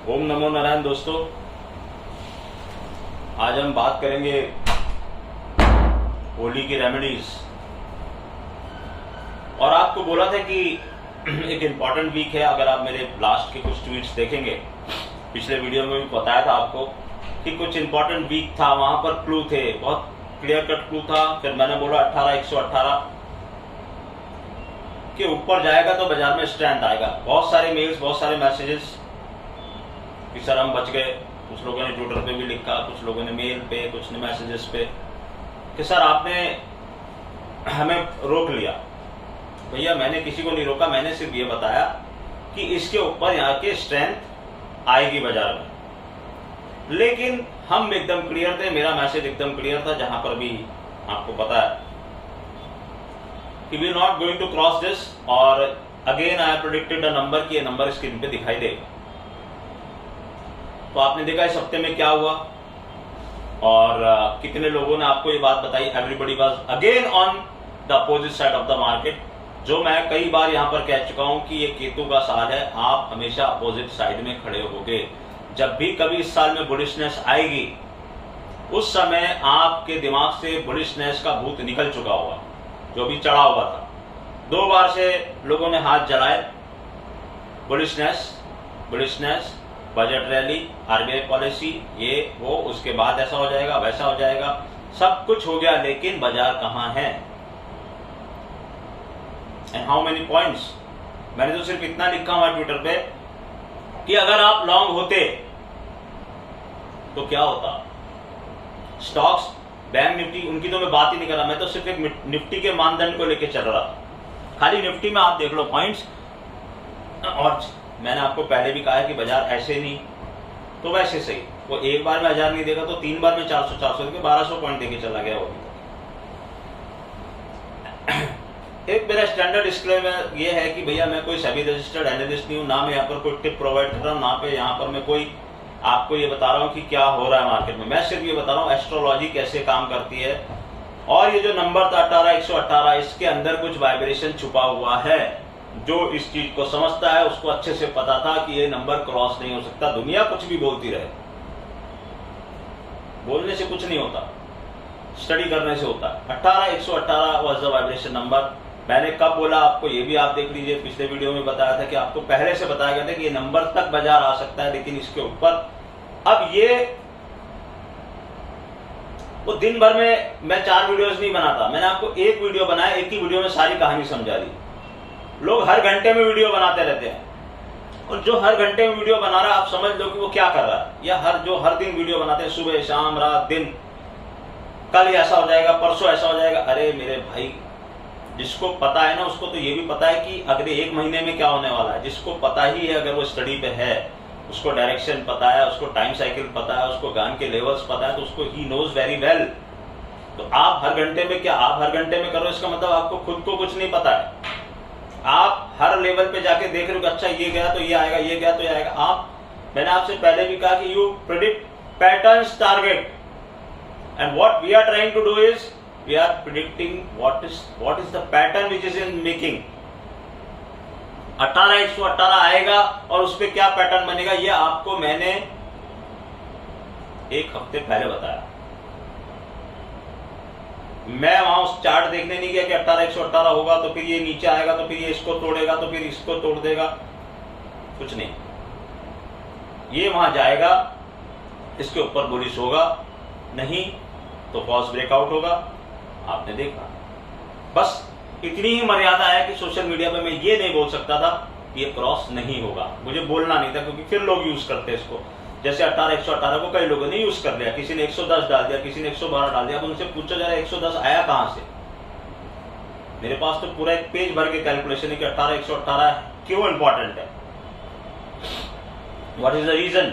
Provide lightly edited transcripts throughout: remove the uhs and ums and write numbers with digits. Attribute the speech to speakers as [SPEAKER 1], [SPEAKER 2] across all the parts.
[SPEAKER 1] ओम नमो नारायण। दोस्तों, आज हम बात करेंगे होली की रेमेडीज। और आपको बोला था कि एक इम्पॉर्टेंट वीक है। अगर आप मेरे लास्ट के कुछ ट्वीट्स देखेंगे, पिछले वीडियो में भी बताया था आपको कि कुछ इम्पॉर्टेंट वीक था, वहां पर क्लू थे, बहुत क्लियर कट क्लू था। फिर मैंने बोला 118 के ऊपर जाएगा तो बाजार में स्ट्रेंथ आएगा। बहुत सारे मेल्स, बहुत सारे मैसेजेस कि सर हम बच गए। कुछ लोगों ने ट्विटर पे भी लिखा, कुछ लोगों ने मेल पे, कुछ ने मैसेजेस पे कि सर आपने हमें रोक लिया। भैया मैंने किसी को नहीं रोका, मैंने सिर्फ ये बताया कि इसके ऊपर यहाँ के स्ट्रेंथ आएगी बाजार में। लेकिन हम एकदम क्लियर थे, मेरा मैसेज एकदम क्लियर था, जहां पर भी आपको पता है कि we not going to cross this. और again I predicted a number कि ये नंबर स्क्रीन पे दिखाई देगा। तो आपने देखा इस हफ्ते में क्या हुआ और कितने लोगों ने आपको ये बात बताई। Everybody was again on the opposite side of the market. जो मैं कई बार यहां पर कह चुका हूं कि ये केतु का साल है, आप हमेशा अपोजिट साइड में खड़े होगे। जब भी कभी इस साल में बुलिशनेस आएगी, उस समय आपके दिमाग से बुलिशनेस का भूत निकल चुका होगा, जो भी चढ़ा हुआ था। 2 बार से लोगों ने हाथ जलाए। Bullishness, budget rally, RBI policy, ये वो, उसके बाद ऐसा हो जाएगा, वैसा हो जाएगा, सब कुछ हो गया। लेकिन बाजार कहां है एंड हाउ मेनी पॉइंट्स। मैंने तो सिर्फ इतना लिखा हुआ ट्विटर पे कि अगर आप लॉन्ग होते तो क्या होता। स्टॉक्स, बैंक निफ्टी, उनकी तो मैं बात ही नहीं कर रहा। मैं तो सिर्फ एक निफ्टी के मानदंड को लेकर चल रहा था। खाली निफ्टी में आप देख लो पॉइंट्स। और मैंने आपको पहले भी कहा है कि बाजार ऐसे नहीं तो वैसे सही, वो एक बार में 1000 नहीं देगा तो 3 बार में 400 देके 1200 पॉइंट देके चला गया। वो एक मेरा स्टैंडर्ड डिस्क्लेमर ये है कि भैया मैं कोई सेबी रजिस्टर्ड एनालिस्ट नहीं हूं, ना मैं यहाँ पर कोई टिप प्रोवाइड कर रहा हूँ, ना पे यहाँ पर मैं कोई आपको ये बता रहा हूँ कि क्या हो रहा है मार्केट में। मैं सिर्फ ये बता रहा हूँ एस्ट्रोलॉजी कैसे काम करती है। और ये जो नंबर था 18118, इसके अंदर कुछ वाइब्रेशन छुपा हुआ है। जो इस चीज को समझता है उसको अच्छे से पता था कि ये नंबर क्रॉस नहीं हो सकता। दुनिया कुछ भी बोलती रहे, बोलने से कुछ नहीं होता, स्टडी करने से होता है। 18118 वाज द वाइब्रेशन नंबर। मैंने कब बोला आपको ये भी आप देख लीजिए, पिछले वीडियो में बताया था कि आपको पहले से बताया गया था कि ये नंबर तक बाजार आ सकता है, लेकिन इसके ऊपर अब ये वो दिन भर में मैं 4 वीडियोस नहीं बनाता। मैंने आपको एक वीडियो बनाया, एक ही वीडियो में सारी कहानी समझा दी। लोग हर घंटे में वीडियो बनाते रहते हैं, और जो हर घंटे में वीडियो बना रहा है आप समझ लो कि वो क्या कर रहा है। या हर दिन वीडियो बनाते हैं, सुबह शाम रात दिन, कल ऐसा हो जाएगा, परसों ऐसा हो जाएगा। अरे मेरे भाई, जिसको पता है ना उसको तो ये भी पता है कि अगले 1 महीने में क्या होने वाला है। जिसको पता ही है, अगर वो स्टडी पे है, उसको डायरेक्शन पता है, उसको टाइम साइकिल पता है, उसको गान के लेवल्स पता है, तो उसको ही नोज वेरी वेल। तो आप हर घंटे में क्या, आप हर घंटे में करो, इसका मतलब आपको खुद को कुछ नहीं पता है। आप हर लेवल पे जाके देख रहे हो कि अच्छा ये गया तो ये आएगा, ये गया तो ये आएगा। मैंने आपसे पहले भी कहा कि you predict patterns target, and what we are trying to do is we are predicting what is the pattern which is in making. 18118 आएगा और उस पर क्या पैटर्न बनेगा, ये आपको मैंने 1 हफ्ते पहले बताया। मैं वहां उस चार्ट देखने नहीं गया कि 18118 होगा तो फिर ये नीचे आएगा, तो फिर ये इसको तोड़ेगा, तो फिर इसको तोड़ देगा, कुछ नहीं। ये वहां जाएगा, इसके ऊपर बुलिश होगा, नहीं तो फॉल्स ब्रेकआउट होगा। आपने देखा। बस इतनी ही मर्यादा है कि सोशल मीडिया पे मैं ये नहीं बोल सकता था कि ये क्रॉस नहीं होगा। मुझे बोलना नहीं था, क्योंकि फिर लोग यूज करते हैं इसको। जैसे 18118 को कई लोगों ने यूज कर लिया, किसी ने 110 डाल दिया, किसी ने 112 डाल दिया। अब उनसे पूछो जरा 110 आया कहां से। मेरे पास तो पूरा एक पेज भर के कैलकुलेशन है कि 18118 क्यों इंपॉर्टेंट है, व्हाट इज द रीजन।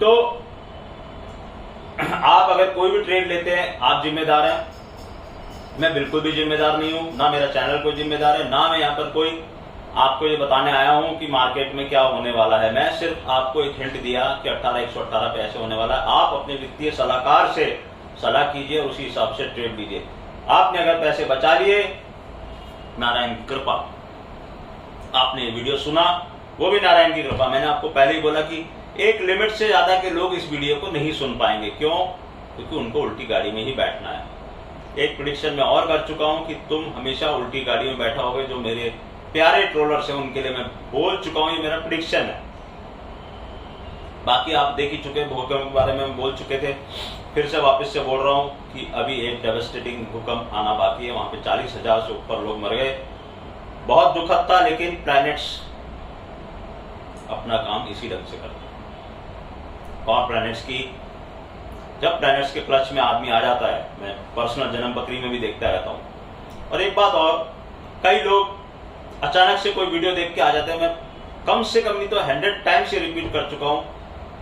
[SPEAKER 1] तो आप अगर कोई भी ट्रेड लेते हैं, आप जिम्मेदार हैं। मैं बिल्कुल भी जिम्मेदार नहीं हूं, ना मेरा चैनल कोई जिम्मेदार है, ना मैं यहाँ पर कोई आपको ये बताने आया हूं कि मार्केट में क्या होने वाला है। मैं सिर्फ आपको एक हिंट दिया कि 18118 पे ऐसे होने वाला है। आप अपने वित्तीय सलाहकार से सलाह कीजिए, उसी हिसाब से ट्रेड लीजिए। आपने अगर पैसे बचा लिए, नारायण की कृपा। आपने वीडियो सुना, वो भी नारायण की कृपा। मैंने आपको पहले ही बोला कि एक लिमिट से ज्यादा के लोग इस वीडियो को नहीं सुन पाएंगे। क्यों? क्योंकि उनको उल्टी गाड़ी में ही बैठना है। एक प्रेडिक्शन मैं और कर चुका हूं कि तुम हमेशा उल्टी गाड़ी में बैठा होगे। जो मेरे प्यारे ट्रोलर्स हैं उनके लिए मैं बोल चुका हूं, ये मेरा प्रेडिक्शन है। बाकी आप देख ही चुके, भूकंप के बारे में बोल चुके थे, फिर से वापस से बोल रहा हूं कि अभी एक डेवास्टेटिंग भूकंप आना बाकी है। वहां पे 40,000 से ऊपर लोग मर गए, बहुत दुखद था। लेकिन प्लैनेट्स अपना काम इसी ढंग से करते हैं। और प्लैनेट्स की, जब प्लैनेट्स के क्लच में आदमी आ जाता है, मैं पर्सनल जन्म पत्री में भी देखता रहता हूं। और एक बात और, कई लोग अचानक से कोई वीडियो देख के आ जाते हैं। मैं कम से कम नहीं तो 100 टाइम्स से रिपीट कर चुका हूं,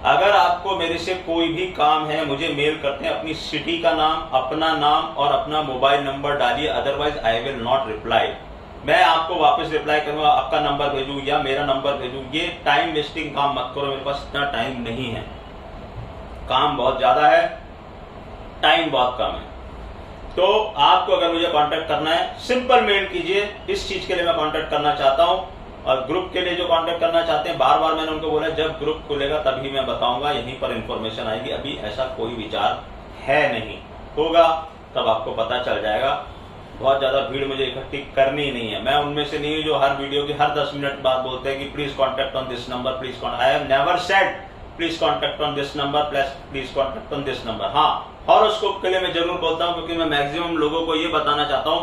[SPEAKER 1] अगर आपको मेरे से कोई भी काम है मुझे मेल करते हैं, अपनी सिटी का नाम, अपना नाम और अपना मोबाइल नंबर डालिए, otherwise I will not reply. मैं आपको वापस रिप्लाई करूंगा, आपका नंबर भेजूं या मेरा नंबर भेजूं। ये टाइम वेस्टिंग काम मत करो, मेरे पास इतना टाइम नहीं है। काम बहुत ज्यादा है, टाइम बहुत कम है। तो आपको अगर मुझे कांटेक्ट करना है, सिंपल मेल कीजिए। इस चीज के लिए मैं कांटेक्ट करना चाहता हूं। और ग्रुप के लिए जो कांटेक्ट करना चाहते हैं, बार बार मैंने उनको बोला जब ग्रुप खुलेगा तभी मैं बताऊंगा, यहीं पर इंफॉर्मेशन आएगी। अभी ऐसा कोई विचार है नहीं, होगा तब आपको पता चल जाएगा। बहुत ज्यादा भीड़ मुझे इकट्ठी करनी नहीं है। मैं उनमें से नहीं हूं जो हर वीडियो की हर 10 मिनट बाद बोलते हैं कि please contact on this number, please contact. I have never said please contact on this number, please contact on this number. हाँ, हॉरोस्कोप के लिए मैं जरूर बोलता हूं, क्योंकि मैं मैक्सिमम लोगों को ये बताना चाहता हूं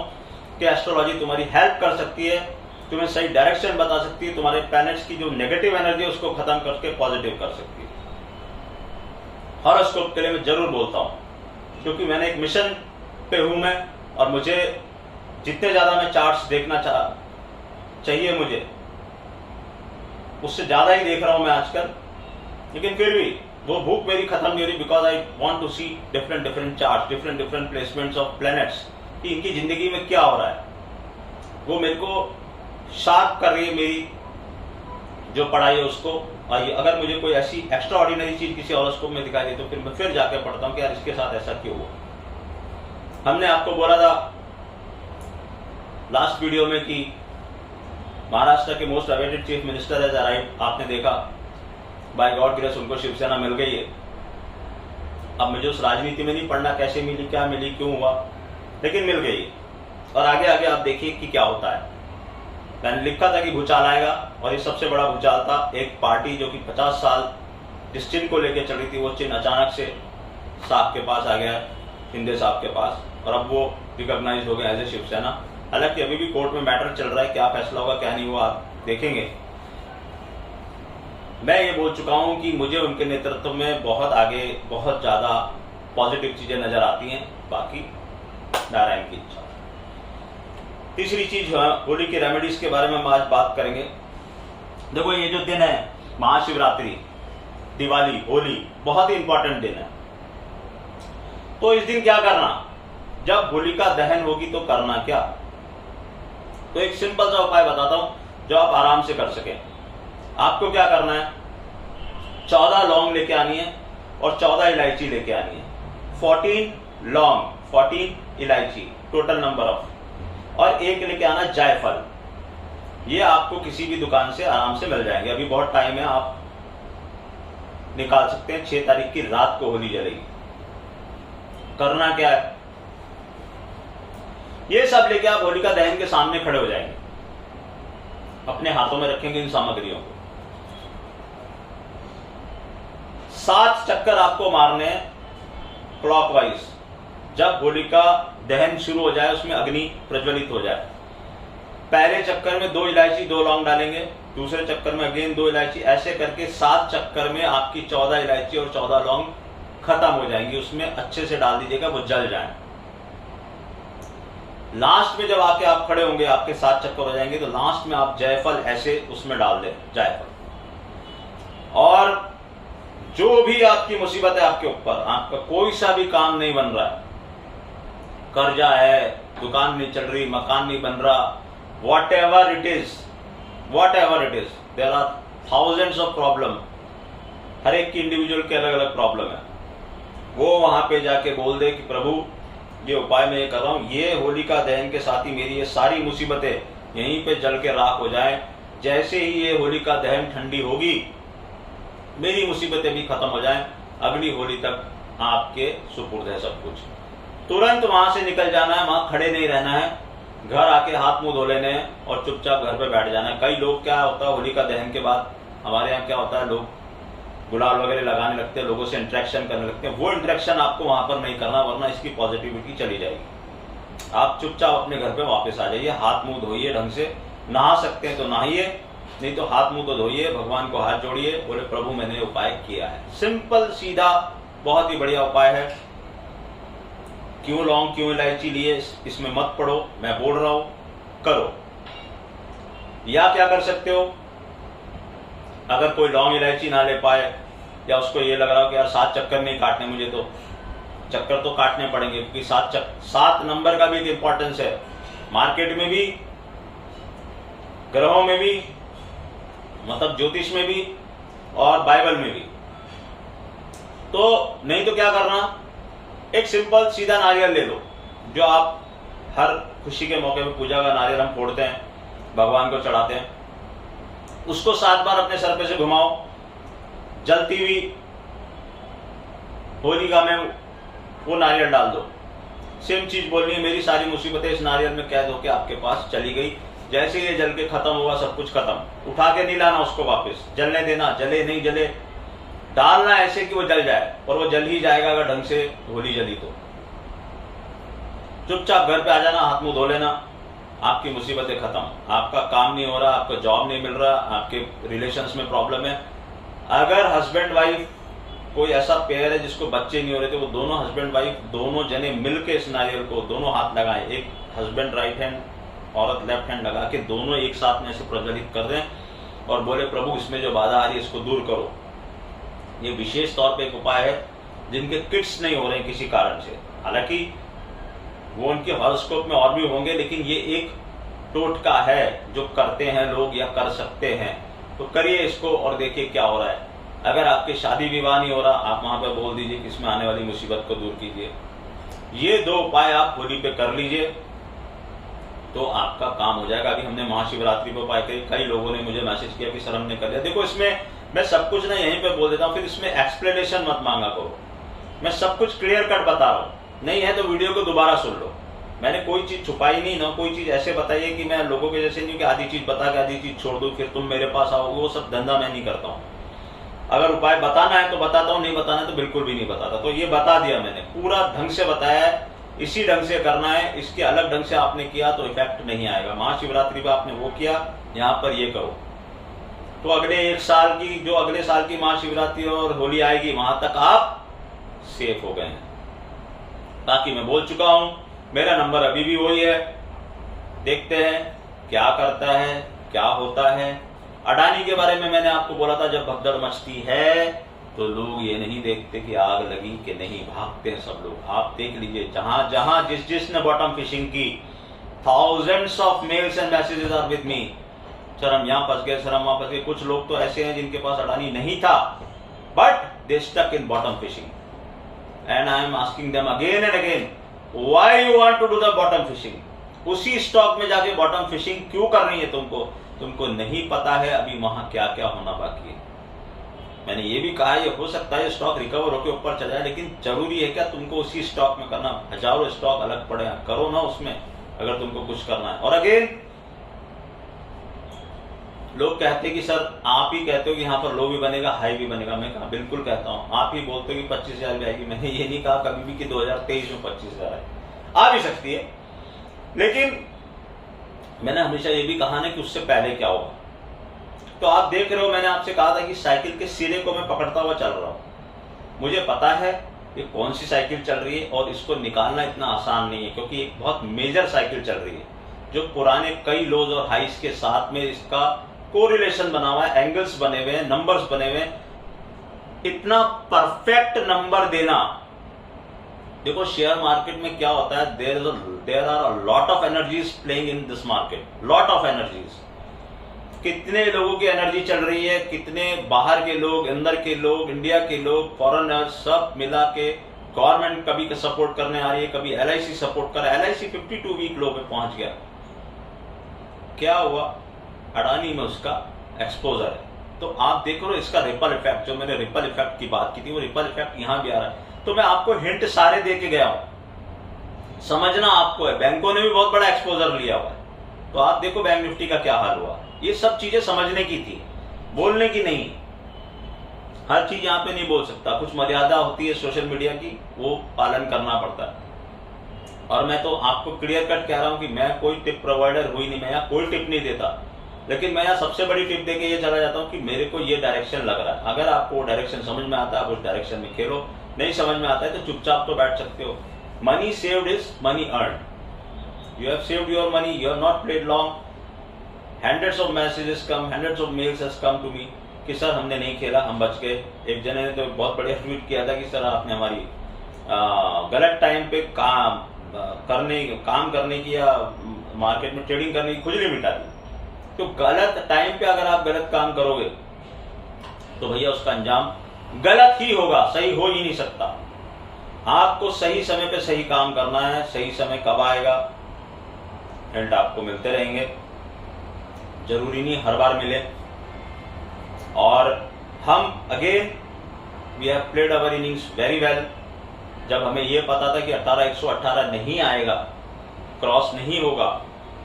[SPEAKER 1] कि एस्ट्रोलॉजी तुम्हारी हेल्प कर सकती है, तुम्हें सही डायरेक्शन बता सकती है, तुम्हारे प्लैनेट्स की जो नेगेटिव एनर्जी है उसको खत्म करके पॉजिटिव कर सकती है। हॉरोस्कोप के लिए मैं जरूर बोलता हूं, क्योंकि मैंने एक मिशन पे हूं मैं, और मुझे जितने ज्यादा मैं चार्ट्स देखना चाहिए मुझे, उससे ज्यादा ही देख रहा हूं मैं आजकल। लेकिन फिर भी वो भूख मेरी खत्म नहीं हो रही, because I want to see different charts, different placements of planets, कि इनकी जिंदगी में क्या हो रहा है। वो मेरे को शार्प कर रही है मेरी जो पढ़ाई है उसको। और अगर मुझे कोई ऐसी एक्स्ट्रा ऑर्डिनरी चीज किसी हॉरोस्कोप में दिखाई दे तो फिर मैं फिर जाके पढ़ता हूं कि यार इसके साथ ऐसा क्यों हुआ। हमने आपको बोला था लास्ट वीडियो में कि महाराष्ट्र के most awaited chief minister has arrived. आपने देखा, बाय गॉड ग्रेस उनको शिवसेना मिल गई है। अब मुझे उस राजनीति में नहीं पढ़ना कैसे मिली, क्या मिली, क्यों हुआ, लेकिन मिल गई। और आगे आगे आप देखिए कि क्या होता है। मैंने लिखा था कि भूचाल आएगा, और ये सबसे बड़ा भूचाल था। एक पार्टी जो कि 50 साल जिस चिन्ह को लेकर चल रही थी, वो चिन्ह अचानक से साहब के पास आ गया, शिंदे साहब के पास, और अब वो रिकॉग्नाइज हो गया एज ए शिवसेना। हालांकि अभी भी कोर्ट में मैटर चल रहा है, क्या फैसला होगा क्या नहीं हुआ आप देखेंगे। मैं ये बोल चुका हूं कि मुझे उनके नेतृत्व में बहुत आगे बहुत ज्यादा पॉजिटिव चीजें नजर आती हैं। बाकी नारायण की इच्छा। तीसरी चीज होली के रेमेडीज के बारे में हम आज बात करेंगे। देखो, ये जो दिन है महाशिवरात्रि, दिवाली, होली, बहुत ही इंपॉर्टेंट दिन है। तो इस दिन क्या करना, जब होलिका दहन होगी तो करना क्या। तो एक सिंपल सा उपाय बताता हूं जो आप आराम से कर सकें। आपको क्या करना है, 14 लौंग लेके आनी है और 14 इलायची लेके आनी है। 14 लौंग, 14 इलायची, टोटल नंबर ऑफ, और एक लेके आना जायफल। ये आपको किसी भी दुकान से आराम से मिल जाएंगे। अभी बहुत टाइम है, आप निकाल सकते हैं। 6 तारीख की रात को होली जलेगी। करना क्या है, ये सब लेके आप होलिका दहन के सामने खड़े हो जाएंगे, अपने हाथों में रखेंगे इन सामग्रियों को। 7 चक्कर आपको मारने हैं क्लॉकवाइज। जब होलिका दहन शुरू हो जाए, उसमें अग्नि प्रज्वलित हो जाए, पहले चक्कर में 2 इलायची 2 लौंग डालेंगे, दूसरे चक्कर में अगेन 2 इलायची, ऐसे करके 7 चक्कर में आपकी 14 इलायची और 14 लौंग खत्म हो जाएंगी। उसमें अच्छे से डाल दीजिएगा, वो जल जाए। लास्ट में जब आके आप खड़े होंगे, आपके 7 चक्कर हो जाएंगे, तो लास्ट में आप जायफल ऐसे उसमें डाल दें, जायफल। और जो भी आपकी मुसीबत है आपके ऊपर, आपका कोई सा भी काम नहीं बन रहा है, कर्जा है, दुकान नहीं चल रही, मकान नहीं बन रहा, whatever it is, there are thousands of problem। हर एक की इंडिविजुअल के अलग अलग प्रॉब्लम है। वो वहां पे जाके बोल दे कि प्रभु ये उपाय मैं ये कर रहा हूं, ये होलिका दहन के साथ ही मेरी ये सारी मुसीबतें यहीं पे जल के राख हो जाए। जैसे ही ये होलिका दहन ठंडी होगी, मेरी मुसीबतें भी खत्म हो जाएं, अगली होली तक आपके सुपुर्द है सब कुछ। तुरंत वहां से निकल जाना है, वहां खड़े नहीं रहना है, घर आके हाथ मुंह धो लेने हैं और चुपचाप घर पे बैठ जाना है। कई लोग क्या होता है, होली का दहन के बाद हमारे यहाँ क्या होता है, लोग गुलाल वगैरह लगाने लगते हैं, लोगों से इंटरेक्शन करने लगते हैं। वो इंटरेक्शन आपको वहां पर नहीं करना, वरना इसकी पॉजिटिविटी चली जाएगी। आप चुपचाप अपने घर पे वापस आ जाइए, हाथ मुंह धोइए ढंग से, नहा सकते हैं तो नहाइए, नहीं तो हाथ मुंह तो धोइए, भगवान को हाथ जोड़िए, बोले प्रभु मैंने उपाय किया है। सिंपल सीधा बहुत ही बढ़िया उपाय है। क्यों लौंग क्यों इलायची लिए इसमें मत पड़ो, मैं बोल रहा हूं, करो। या क्या कर सकते हो, अगर कोई लौंग इलायची ना ले पाए या उसको ये लग रहा हो कि यार 7 चक्कर नहीं काटने मुझे, तो चक्कर तो काटने पड़ेंगे, क्योंकि 7 नंबर का भी एक इंपॉर्टेंस है, मार्केट में भी, ग्रहों में भी, मतलब ज्योतिष में भी और बाइबल में भी। तो नहीं तो क्या करना, एक सिंपल सीधा नारियल ले लो, जो आप हर खुशी के मौके पे पूजा का नारियल हम फोड़ते हैं, भगवान को चढ़ाते हैं, उसको 7 बार अपने सर पे से घुमाओ, जलती हुई होलिका में वो नारियल डाल दो। सेम चीज बोलनी है, मेरी सारी मुसीबतें इस नारियल में कैद होकर आपके पास चली गई। जैसे ये जल के खत्म हुआ सब कुछ खत्म, उठा के नहीं लाना उसको वापस, जलने देना, जले नहीं जले, डालना ऐसे कि वो जल जाए, और वो जल ही जाएगा अगर ढंग से होली जली तो। चुपचाप घर पे आ जाना, हाथ मुंह धो लेना, आपकी मुसीबतें खत्म। आपका काम नहीं हो रहा, आपका जॉब नहीं मिल रहा, आपके रिलेशंस में प्रॉब्लम है, अगर हस्बैंड वाइफ कोई ऐसा पेयर है जिसको बच्चे नहीं हो रहे थे, वो दोनों हस्बैंड वाइफ दोनों जने मिलके इस नारियल को दोनों हाथ लगाएं, एक हस्बैंड राइट हैंड, औरत लेफ्ट हैंड लगा के दोनों एक साथ में ऐसे प्रज्वलित कर दें और बोले प्रभु इसमें जो बाधा आ रही है इसको दूर करो। ये विशेष तौर पे एक उपाय है जिनके किड्स नहीं हो रहे किसी कारण से, हालांकि वो उनके हॉरोस्कोप में और भी होंगे, लेकिन ये एक टोटका है जो करते हैं लोग या कर सकते हैं, तो करिए इसको और देखिए क्या हो रहा है। अगर आपके शादी विवाह नहीं हो रहा, आप वहां पर बोल दीजिए कि इसमें आने वाली मुसीबत को दूर कीजिए। ये 2 उपाय आप होली पे कर लीजिए तो आपका काम हो जाएगा। अभी हमने महाशिवरात्रि पे उपाय किए, कई लोगों ने मुझे मैसेज किया कि सर हमने कर लिया। देखो इसमें मैं सब कुछ ना यहीं पे बोल देता हूँ, फिर इसमें एक्सप्लेनेशन मत मांगा करो, मैं सब कुछ क्लियर कट बता रहा हूँ, नहीं है तो वीडियो को दोबारा सुन लो। मैंने कोई चीज छुपाई नहीं, ना कोई चीज ऐसे बताई है कि मैं लोगों के जैसे नहीं कि आधी चीज बता के आधी चीज छोड़ दूं फिर तुम मेरे पास आओगे, वो सब धंधा मैं नहीं करता हूँ। अगर उपाय बताना है तो बताता हूँ, नहीं बताना है तो बिल्कुल भी नहीं बताता। तो ये बता दिया मैंने, पूरा ढंग से बताया है, इसी ढंग से करना है, इसके अलग ढंग से आपने किया तो इफेक्ट नहीं आएगा। महाशिवरात्रि पे आपने वो किया, यहाँ पर ये करो, तो अगले 1 साल की, जो अगले साल की महाशिवरात्रि और होली आएगी वहां तक आप सेफ हो गए हैं। बाकी मैं बोल चुका हूं, मेरा नंबर अभी भी वही है, देखते हैं क्या करता है क्या होता है। अडानी के बारे में मैंने आपको बोला था, जब भगदड़ मचती है तो लोग ये नहीं देखते कि आग लगी कि नहीं, भागते हैं सब लोग। आप देख लीजिए जहां जहां जिसने बॉटम फिशिंग की, thousands of mails and messages are with me, sir हम यहाँ फंस गए, सर हम वहां फंस गए। कुछ लोग तो ऐसे हैं जिनके पास अडानी नहीं था, but they stuck in bottom fishing, and I am asking them again and again, why you want to do the bottom fishing? उसी स्टॉक में जाके बॉटम फिशिंग क्यों करनी है तुमको नहीं पता है अभी वहां क्या क्या होना बाकी है। मैंने ये भी कहा ये हो सकता है स्टॉक रिकवर होकर ऊपर चला जाए, लेकिन जरूरी है क्या तुमको उसी स्टॉक में करना? हजारों स्टॉक अलग पड़े हैं, करो ना उसमें अगर तुमको कुछ करना है। और अगेन लोग कहते कि सर आप ही कहते हो कि यहाँ पर लो भी बनेगा हाई भी बनेगा। मैं कहा बिल्कुल कहता हूँ, आप ही बोलते हो कि 25,000 भी आएगी, मैंने ये नहीं कहा कभी भी कि 2023 में 25,000 आए, आ भी सकती है, लेकिन मैंने हमेशा ये भी कहा ना कि उससे पहले क्या होगा। तो आप देख रहे हो, मैंने आपसे कहा था कि साइकिल के सिरे को मैं पकड़ता हुआ चल रहा हूं। मुझे पता है ये कौन सी साइकिल चल रही है और इसको निकालना इतना आसान नहीं है, क्योंकि एक बहुत मेजर साइकिल चल रही है जो पुराने कई लोज और हाइस के साथ में इसका कोरिलेशन बना हुआ है, एंगल्स बने हुए हैं, नंबर्स बने हुए हैं। इतना परफेक्ट नंबर देना, देखो शेयर मार्केट में क्या होता है, there are a lot of energies playing in this market, lot of energies. कितने लोगों की एनर्जी चल रही है, कितने बाहर के लोग, अंदर के लोग, इंडिया के लोग, फॉरेनर्स, सब मिला के गवर्नमेंट कभी सपोर्ट करने आ रही है, कभी LIC सपोर्ट कर रहा है। LIC 52 वीक लो पे पहुंच गया, क्या हुआ? अडानी में उसका एक्सपोजर है, तो आप देख रहे हो इसका रिपल इफेक्ट, जो मैंने रिपल इफेक्ट की बात की थी वो रिपल इफेक्ट यहां भी आ रहा है। तो मैं आपको हिंट सारे दे के गया हूं, समझना आपको है। बैंकों ने भी बहुत बड़ा एक्सपोजर लिया हुआ है, तो आप देखो बैंक निफ्टी का क्या हाल हुआ। ये सब चीजें समझने की थी, बोलने की नहीं। हर चीज यहां पे नहीं बोल सकता, कुछ मर्यादा होती है सोशल मीडिया की, वो पालन करना पड़ता है। और मैं तो आपको क्लियर कट कह रहा हूं कि मैं कोई टिप प्रोवाइडर हुई नहीं, मैं यहाँ कोई टिप नहीं देता, लेकिन मैं यहाँ सबसे बड़ी टिप देके ये चला जाता हूँ कि मेरे को ये डायरेक्शन लग रहा है। अगर आपको डायरेक्शन समझ में आता है आप उस डायरेक्शन में खेलो, नहीं समझ में आता है तो चुपचाप तो बैठ सकते हो। Money saved is money earn, you have saved your money, you have not played long. Hundreds of messages come, hundreds of mails has come to me कि सर हमने नहीं खेला, हम बच गए। एक जने ने तो बहुत बढ़िया ट्वीट किया था कि सर आपने हमारी गलत टाइम पे काम करने की या मार्केट में ट्रेडिंग करने की खुजली मिटा दी। तो गलत टाइम पे अगर आप गलत काम करोगे तो भैया उसका अंजाम गलत ही होगा, सही हो ही नहीं सकता। आपको सही समय पे सही काम करना है। सही समय कब आएगा, हिंट आपको मिलते रहेंगे, जरूरी नहीं हर बार मिले। और हम again we have played our innings very well. जब हमें यह पता था कि 18,118 नहीं आएगा, क्रॉस नहीं होगा,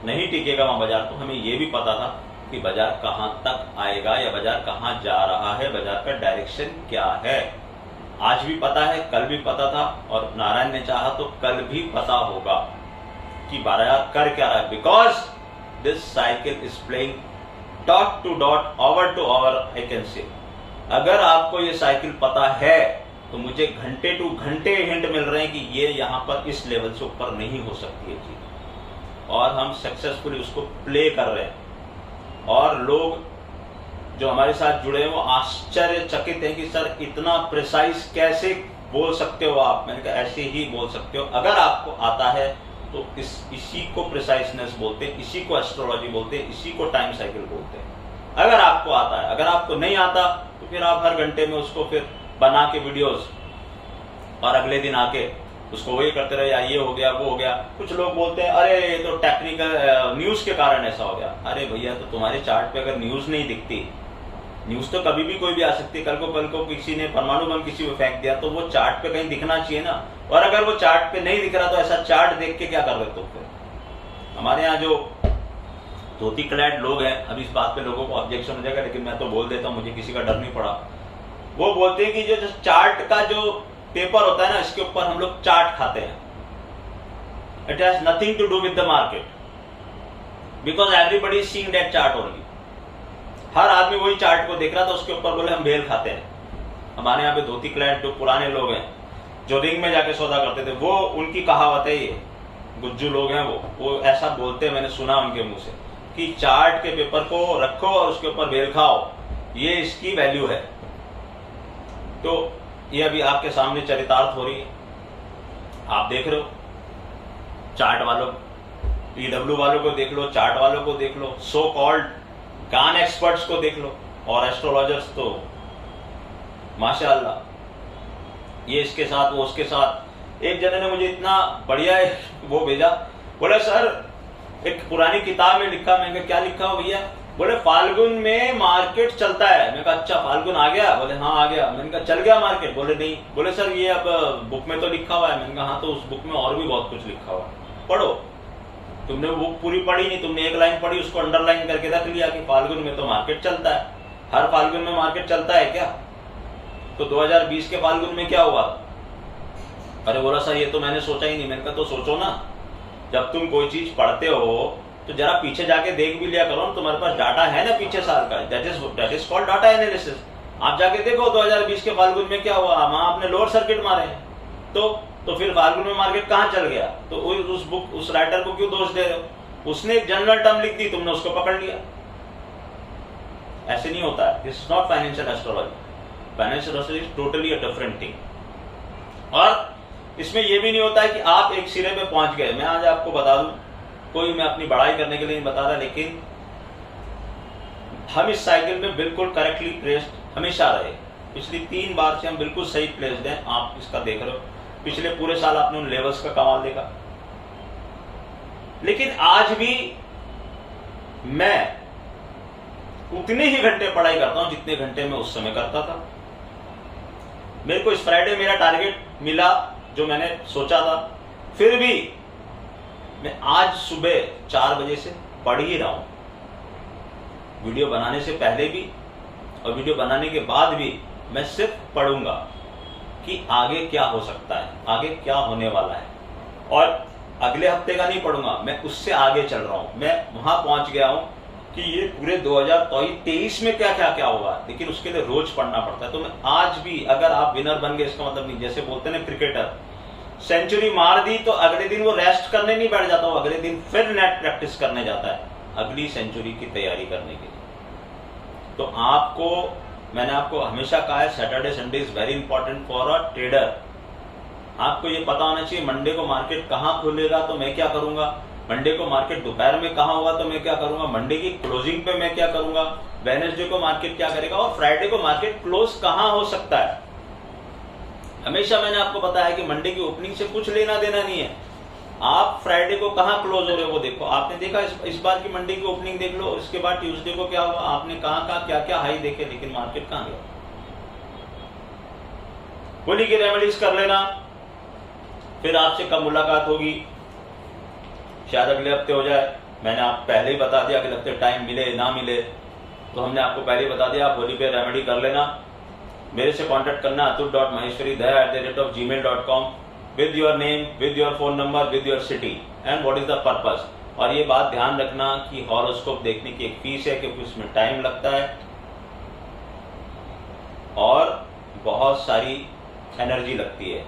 [SPEAKER 1] नहीं टिकेगा वहां बाजार, तो हमें यह भी पता था कि बाजार कहां तक आएगा या बाजार कहां जा रहा है, बाजार का डायरेक्शन क्या है। आज भी पता है, कल भी पता था, और नारायण ने चाहा तो कल भी पता होगा कि बाजार कर क्या रहा है। Because this cycle is playing dot to dot, hour to hour, I can say. अगर आपको ये साइकिल पता है तो मुझे घंटे टू घंटे हिंट मिल रहे हैं कि ये यहां पर इस लेवल से ऊपर नहीं हो सकती है चीज, और हम सक्सेसफुली उसको प्ले कर रहे हैं। और लोग जो हमारे साथ जुड़े हैं वो आश्चर्यचकित हैं कि सर इतना प्रिसाइज कैसे बोल सकते हो आप। मैंने कहा ऐसे ही बोल सकते हो, अगर आपको आता है तो इसी को प्रिसाइसनेस बोलते हैं, इसी को एस्ट्रोलॉजी बोलते हैं, इसी को टाइम साइकिल बोलते हैं। अगर आपको आता है, अगर आपको नहीं आता तो फिर आप हर घंटे में उसको फिर बना के वीडियोस और अगले दिन आके उसको वही करते रहे, या ये हो गया वो हो गया। कुछ लोग बोलते हैं अरे ये तो टेक्निकल न्यूज के कारण ऐसा हो गया। अरे भैया, तो तुम्हारे चार्ट पे अगर न्यूज नहीं दिखती, न्यूज तो कभी भी कोई भी आ सकती है। कल को किसी ने परमाणु बम किसी पे फेंक दिया तो वो चार्ट पे कहीं दिखना चाहिए ना। और अगर वो चार्ट पे नहीं दिख रहा तो ऐसा चार्ट देख के क्या कर रहे हो फिर। हमारे यहाँ जो धोती क्लैड लोग हैं, अब इस बात पे लोगों को ऑब्जेक्शन हो जाएगा, लेकिन मैं तो बोल देता हूँ, मुझे किसी का डर नहीं पड़ा। वो बोलते हैं कि जो चार्ट का जो पेपर होता है ना, इसके ऊपर हम लोग चार्ट खाते हैं। It has nothing to do with the market, because everybody is seeing that chart only. हर आदमी वही चार्ट को देख रहा था, उसके ऊपर बोले हम भेल खाते हैं। हमारे यहाँ पे धोती क्लैड जो पुराने लोग हैं, जो रिंग में जाके सौदा करते थे, वो उनकी कहावत है, ये गुज्जू लोग हैं, वो ऐसा बोलते हैं, मैंने सुना उनके मुंह से कि चार्ट के पेपर को रखो और उसके ऊपर भेल खाओ, ये इसकी वैल्यू है। तो ये अभी आपके सामने चरितार्थ हो रही है, आप देख रहे हो। चार्ट वालों, पीडब्ल्यू वालों को देख लो, चार्ट वालों को देख लो, सो कॉल्ड गान एक्सपर्ट्स को देख लो, और एस्ट्रोलॉजर्स तो माशाअल्लाह, ये इसके साथ वो उसके साथ। एक जने ने मुझे इतना बढ़िया वो भेजा, बोले सर एक पुरानी किताब में लिखा। मैंने कहा क्या लिखा हो भैया? बोले फाल्गुन में मार्केट चलता है। मैंने कहा अच्छा फाल्गुन आ गया? बोले हाँ आ गया। मैंने कहा चल गया मार्केट? बोले नहीं। बोले सर ये अब बुक में तो लिखा हुआ है। मैंने कहा हाँ, तो उस बुक में और भी बहुत कुछ लिखा हुआ है, पढ़ो। तुमने वो बुक पूरी पढ़ी नहीं, तुमने एक लाइन पढ़ी, उसको अंडरलाइन करके रख लिया कि फाल्गुन में तो मार्केट चलता है। हर फाल्गुन में मार्केट चलता है क्या? तो 2020 के फाल्गुन में क्या हुआ? अरे बोला सर ये तो मैंने सोचा ही नहीं। मैंने कहा तो सोचो ना, जब तुम कोई चीज पढ़ते हो तो जरा पीछे जाके देख भी लिया करो ना, तुम्हारे पास डाटा है ना पीछे साल का, that is called data analysis. आप जाके देखो 2020 के फाल्गुन में क्या हुआ, वहां आपने लोअर सर्किट मारे हैं, तो फिर फाल्गुन में मार्केट कहां चल गया? तो उस राइटर को क्यों दोष दे रहे हो? उसने एक जनरल टर्म लिख दी, तुमने उसको पकड़ लिया। ऐसे नहीं होता है, this is not financial astrology. Financial astrology is totally a different thing. और इसमें यह भी नहीं होता है कि आप एक सिरे पे पहुंच गए। मैं आज आपको बता दूं, कोई मैं अपनी बड़ाई करने के लिए नहीं बता रहा, लेकिन हम इस साइकिल में बिल्कुल करेक्टली प्लेस्ड हमेशा रहे। पिछली 3 बार से हम बिल्कुल सही प्लेस्ड हैं। आप इसका देख रहे हो, पिछले पूरे साल आपने उन लेवल्स का कमाल देखा। लेकिन आज भी मैं उतने ही घंटे पढ़ाई करता हूं जितने घंटे मैं उस समय करता था। मेरे को इस फ्राइडे मेरा टारगेट मिला जो मैंने सोचा था, फिर भी मैं आज सुबह 4 बजे से पढ़ ही रहा हूं। वीडियो बनाने से पहले भी और वीडियो बनाने के बाद भी मैं सिर्फ पढ़ूंगा कि आगे क्या हो सकता है, आगे क्या होने वाला है। और अगले हफ्ते का नहीं पढ़ूंगा, मैं उससे आगे चल रहा हूं। मैं वहां पहुंच गया हूं कि ये पूरे 2023 में क्या क्या क्या होगा, लेकिन उसके लिए रोज पढ़ना पड़ता है। तो मैं आज भी, अगर आप विनर बन गए इसका मतलब नहीं, जैसे बोलते हैं ना क्रिकेटर सेंचुरी मार दी तो अगले दिन वो रेस्ट करने नहीं बैठ जाता, वो अगले दिन फिर नेट प्रैक्टिस करने जाता है अगली सेंचुरी की तैयारी करने के लिए। तो आपको, मैंने आपको हमेशा कहा है, Saturday Sunday is very important for a trader. आपको ये पता होना चाहिए मंडे को मार्केट कहां खुलेगा तो मैं क्या करूंगा, मंडे को मार्केट दोपहर में कहां होगा तो मैं क्या करूंगा, मंडे की क्लोजिंग पे मैं क्या करूंगा, वेडनेसडे को मार्केट क्या करेगा और फ्राइडे को मार्केट क्लोज कहां हो सकता है। हमेशा मैंने आपको बताया कि मंडे की ओपनिंग से कुछ लेना देना नहीं है, आप फ्राइडे को कहां क्लोज हो रहे हो वो देखो। आपने देखा इस बार की मंडे की ओपनिंग देख लो, इसके बाद ट्यूसडे को क्या हुआ, आपने कहां क्या क्या हाई देखे, लेकिन मार्केट कहां गया। होली की रेमेडीज कर लेना, फिर आपसे कब मुलाकात होगी, शायद अगले हफ्ते हो जाए। मैंने आप पहले ही बता दिया, अगले हफ्ते टाइम मिले ना मिले तो हमने आपको पहले ही बता दिया, आप होली पे रेमेडी कर लेना। मेरे से कांटेक्ट करना atul.maheshwari@gmail.com with your name, with your phone number, with your city and what is the purpose। और ये बात ध्यान रखना कि हॉरोस्कोप देखने की एक फीस है, क्योंकि उसमें टाइम लगता है और बहुत सारी एनर्जी लगती है।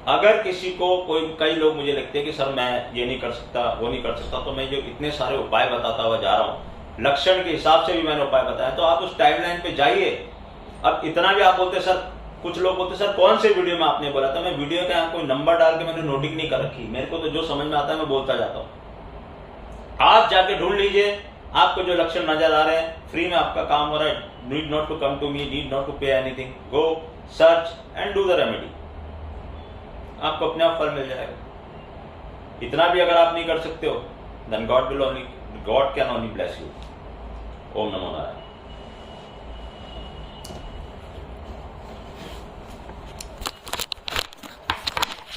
[SPEAKER 1] अगर किसी को कई लोग मुझे लगते हैं कि सर मैं ये नहीं कर सकता, वो नहीं कर सकता, तो मैं जो इतने सारे उपाय बताता हुआ जा रहा हूं, लक्षण के हिसाब से भी मैंने उपाय बताया, तो आप उस टाइमलाइन पे जाइए। अब इतना भी आप बोलते सर, कुछ लोग बोलते सर कौन से वीडियो में आपने बोला था, मैं वीडियो का कोई नंबर डाल के मैंने नोटिंग नहीं कर रखी, मेरे को तो जो समझ में आता है मैं बोलता जाता हूं। आप जाके ढूंढ लीजिए, आपको जो लक्षण नजर आ रहे हैं, फ्री में आपका काम हो रहा है, need not to come to me, need not to pay anything, go search and do the remedy, आपको अपने आप फल मिल जाएगा। इतना भी अगर आप नहीं कर सकते हो, then God can only bless you. ओम नमो नारायण।